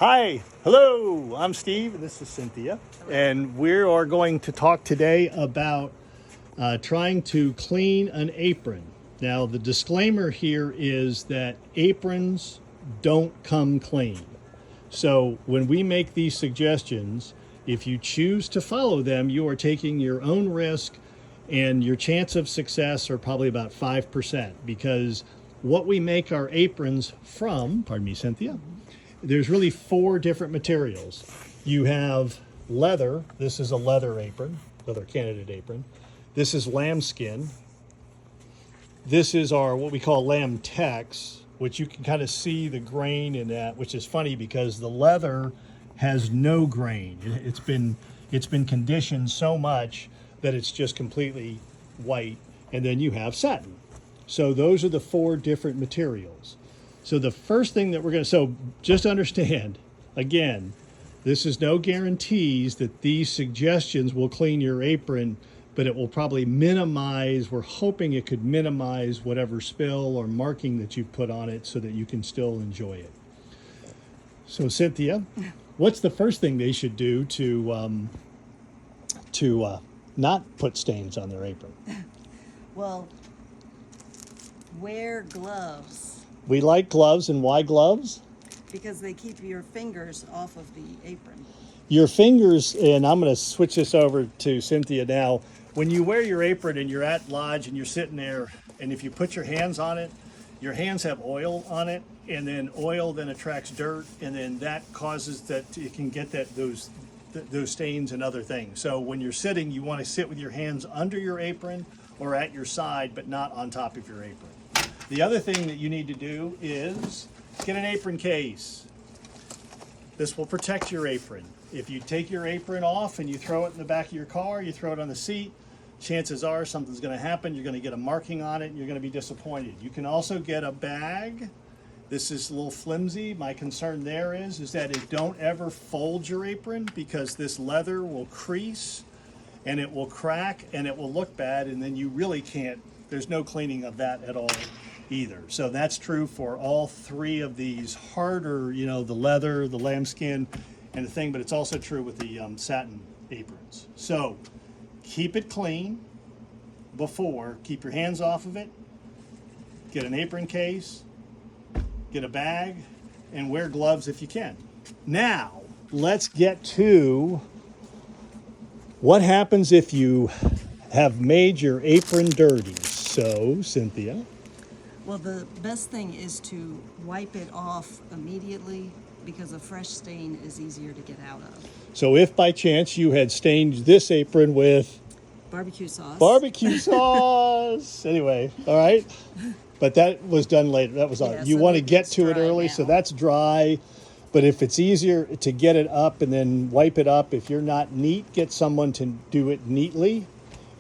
Hi, hello, I'm Steve, and this is Cynthia. And we are going to talk today about trying to clean an apron. Now, the disclaimer here is that aprons don't come clean. So when we make these suggestions, if you choose to follow them, you are taking your own risk, and your chance of success are probably about 5%, because what we make our aprons from, pardon me, Cynthia, there's really 4 different materials. You have leather. This is a leather apron, leather candidate apron. This is lambskin. This is our what we call lamb tex, which you can kind of see the grain in that, which is funny because the leather has no grain. It's been conditioned so much that it's just completely white. And then you have satin. So those are the 4 different materials. So the first thing that we're going to, so just understand, again, this is no guarantees that these suggestions will clean your apron, but it will probably minimize, we're hoping it could minimize whatever spill or marking that you put on it so that you can still enjoy it. So Cynthia, what's the first thing they should do to not put stains on their apron? Well, wear gloves. We like gloves, and why gloves? Because they keep your fingers off of the apron. Your fingers, and I'm going to switch this over to Cynthia now. When you wear your apron and you're at lodge and you're sitting there, and if you put your hands on it, your hands have oil on it, and then oil then attracts dirt, and then that causes that it can get those stains and other things. So when you're sitting, you want to sit with your hands under your apron or at your side, but not on top of your apron. The other thing that you need to do is get an apron case. This will protect your apron. If you take your apron off and you throw it in the back of your car, you throw it on the seat, chances are something's going to happen. You're going to get a marking on it and you're going to be disappointed. You can also get a bag. This is a little flimsy. My concern there is that don't ever fold your apron, because this leather will crease and it will crack and it will look bad, and then you really can't, there's no cleaning of that at all either. So that's true for all 3 of these harder, the leather, the lambskin, and the thing, but it's also true with the satin aprons. So keep it clean before, keep your hands off of it, get an apron case, get a bag, and wear gloves if you can. Now, let's get to what happens if you have made your apron dirty. So, Cynthia. Well, the best thing is to wipe it off immediately, because a fresh stain is easier to get out of. So if by chance you had stained this apron with Barbecue sauce. Barbecue sauce. Anyway, all right. But that was done later. That was on. Yeah, You so want to get it's to it dry early, now. so that's dry. But if it's easier to get it up and then wipe it up, if you're not neat, get someone to do it neatly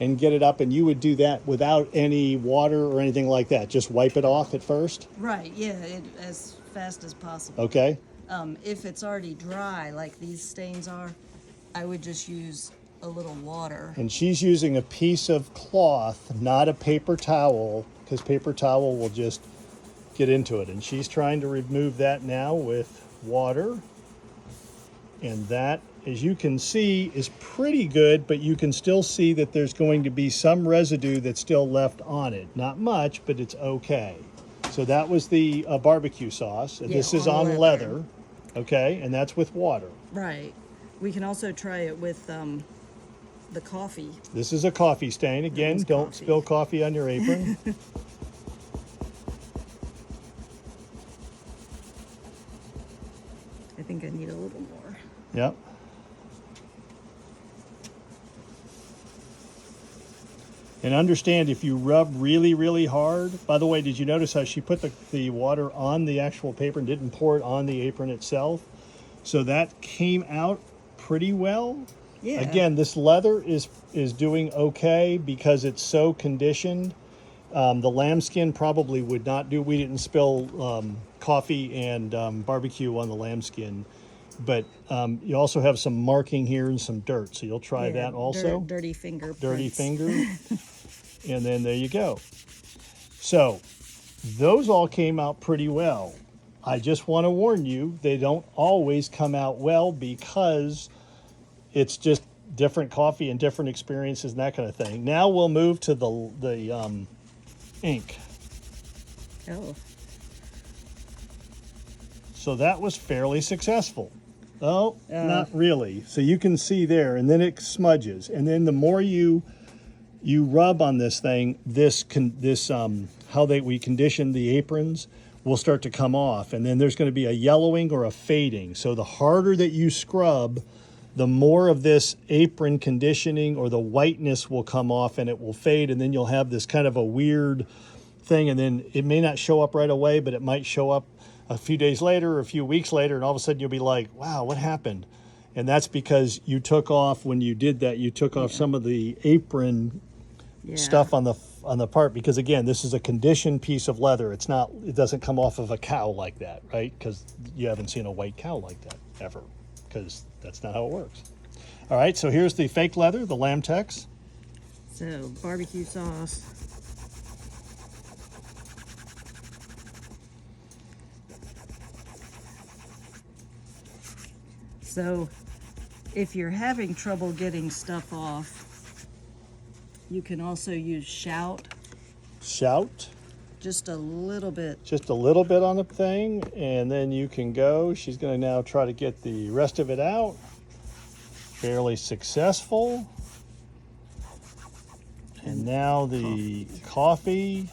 and get it up, and you would do that without any water or anything like that. Just wipe it off at first. Right, yeah, as fast as possible. Okay. If it's already dry, like these stains are, I would just use a little water. And she's using a piece of cloth, not a paper towel, because paper towel will just get into it. And she's trying to remove that now with water. And that, as you can see, is pretty good, but you can still see that there's going to be some residue that's still left on it. Not much, but it's okay. So that was the barbecue sauce. And Yeah, this is on on leather. leather. Okay, and that's with water. Right. We can also try it with the coffee. This is a coffee stain. Again, It's don't coffee. spill coffee on your apron. I think I need a little more. Yep. And understand, if you rub really, really hard, by the way, did you notice how she put the water on the actual paper and didn't pour it on the apron itself? So that came out pretty well. Yeah. Again, this leather is doing okay because it's so conditioned. The lambskin probably would not do. We didn't spill coffee and barbecue on the lambskin. But you also have some marking here and some dirt. So you'll try that also. Dirty finger. Dirty finger. And then there you go. So those all came out pretty well. I just want to warn you, they don't always come out well because it's just different coffee and different experiences and that kind of thing. Now we'll move to the ink. Oh. So that was fairly successful. Oh, not really. So you can see there, and then it smudges. And then the more you rub on this thing, we condition the aprons will start to come off. And then there's going to be a yellowing or a fading. So the harder that you scrub, the more of this apron conditioning or the whiteness will come off and it will fade. And then you'll have this kind of a weird thing. And then it may not show up right away, but it might show up a few days later or a few weeks later. And all of a sudden you'll be like, wow, what happened? And that's because you took off, when you did that, you took off some of the apron stuff on the part, because again, this is a conditioned piece of leather. It doesn't come off of a cow like that, right? Because you haven't seen a white cow like that ever, because that's not how it works. All right, so here's the fake leather, the lamb tex. So barbecue sauce. So if you're having trouble getting stuff off, you can also use shout. Shout. Just a little bit. Just a little bit on the thing, and then you can go. She's going to now try to get the rest of it out. Fairly successful. And now the coffee.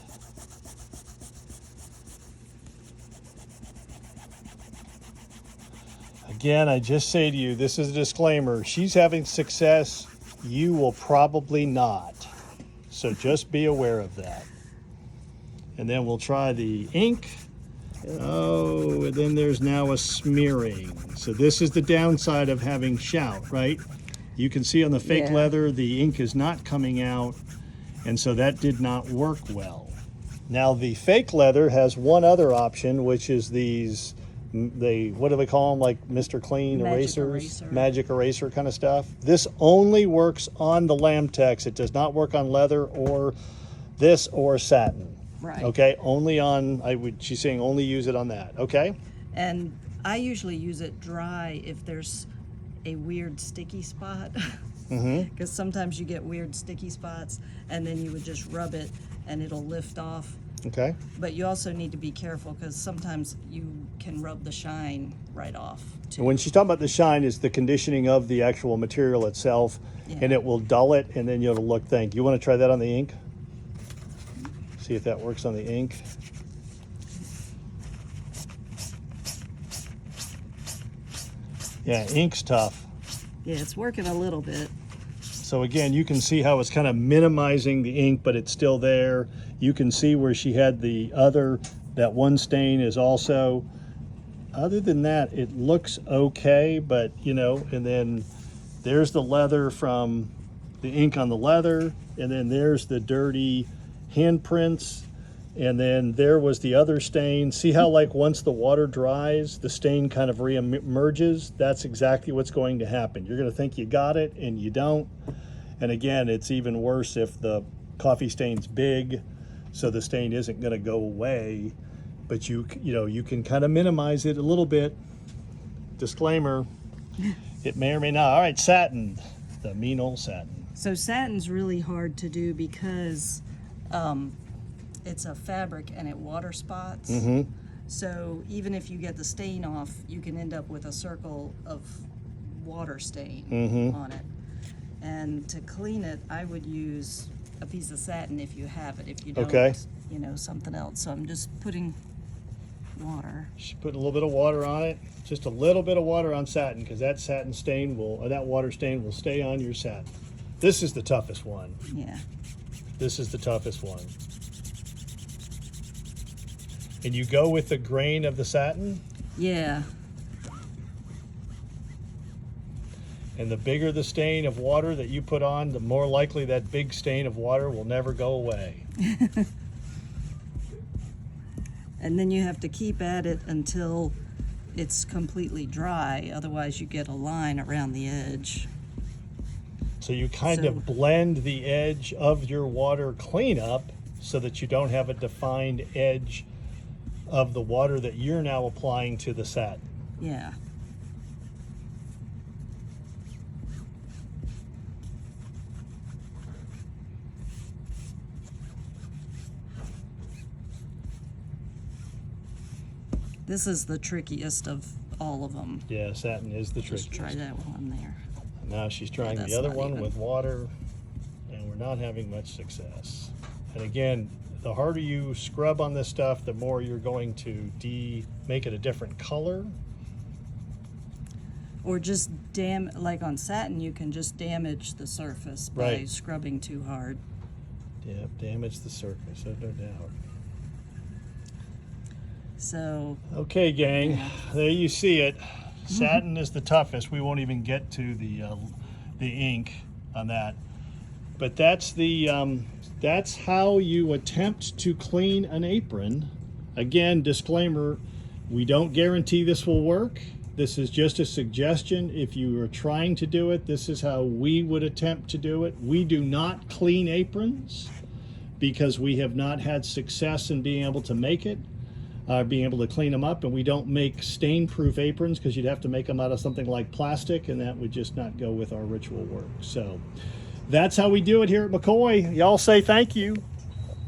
Again, I just say to you, this is a disclaimer. She's having success. You will probably not. So just be aware of that. And then we'll try the ink. Oh, and then there's now a smearing. So this is the downside of having shout, right? You can see on the fake leather, the ink is not coming out. And so that did not work well. Now the fake leather has one other option, which is these, what do they call them? Like Mr. Clean erasers, magic eraser kind of stuff. This only works on the lamb tex. It does not work on leather or this or satin. Right. Okay, only on, she's saying only use it on that, okay? And I usually use it dry if there's a weird sticky spot. Because sometimes you get weird sticky spots, and then you would just rub it and it'll lift off. Okay. But you also need to be careful because sometimes you can rub the shine right off too. And when she's talking about the shine, is the conditioning of the actual material itself, and it will dull it, and then you'll look. You want to try that on the ink? See if that works on the ink. Yeah, ink's tough. Yeah, it's working a little bit. So again, you can see how it's kind of minimizing the ink, but it's still there. You can see where she had that one stain is also, other than that, it looks okay, but and then there's the leather from the ink on the leather, and then there's the dirty handprints, and then there was the other stain. See how once the water dries, the stain kind of re-emerges? That's exactly what's going to happen. You're going to think you got it, and you don't. And again, it's even worse if the coffee stain's big, so the stain isn't going to go away, but you can kind of minimize it a little bit. Disclaimer, it may or may not. All right, satin, the mean old satin. So satin's really hard to do because it's a fabric and it water spots. So even if you get the stain off, you can end up with a circle of water stain on it. And to clean it, I would use a piece of satin if you have it. If you don't, something else. So I'm just putting water. She's putting a little bit of water on it. Just a little bit of water on satin, because that satin stain that water stain will stay on your satin. This is the toughest one. Yeah. This is the toughest one. And you go with the grain of the satin? Yeah. And the bigger the stain of water that you put on, the more likely that big stain of water will never go away. And then you have to keep at it until it's completely dry. Otherwise you get a line around the edge. So you kind of blend the edge of your water cleanup so that you don't have a defined edge of the water that you're now applying to the satin. Yeah. This is the trickiest of all of them. Yeah, satin is the Just try trickiest. that one there. Now she's trying that's the other not one even- with water, and we're not having much success. And again, the harder you scrub on this stuff, the more you're going to make it a different color. Or just like on satin, you can just damage the surface by Right. scrubbing too hard. Yep, damage the surface, no doubt. So, Okay, gang, there you see it. Satin is the toughest. We won't even get to the ink on that. But that's how you attempt to clean an apron. Again, disclaimer: we don't guarantee this will work. This is just a suggestion. If you are trying to do it, this is how we would attempt to do it. We do not clean aprons because we have not had success in being able to make it. Being able to clean them up, and we don't make stain-proof aprons because you'd have to make them out of something like plastic, and that would just not go with our ritual work. So that's how we do it here at Macoy. Y'all say thank you.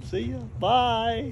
See ya. Bye.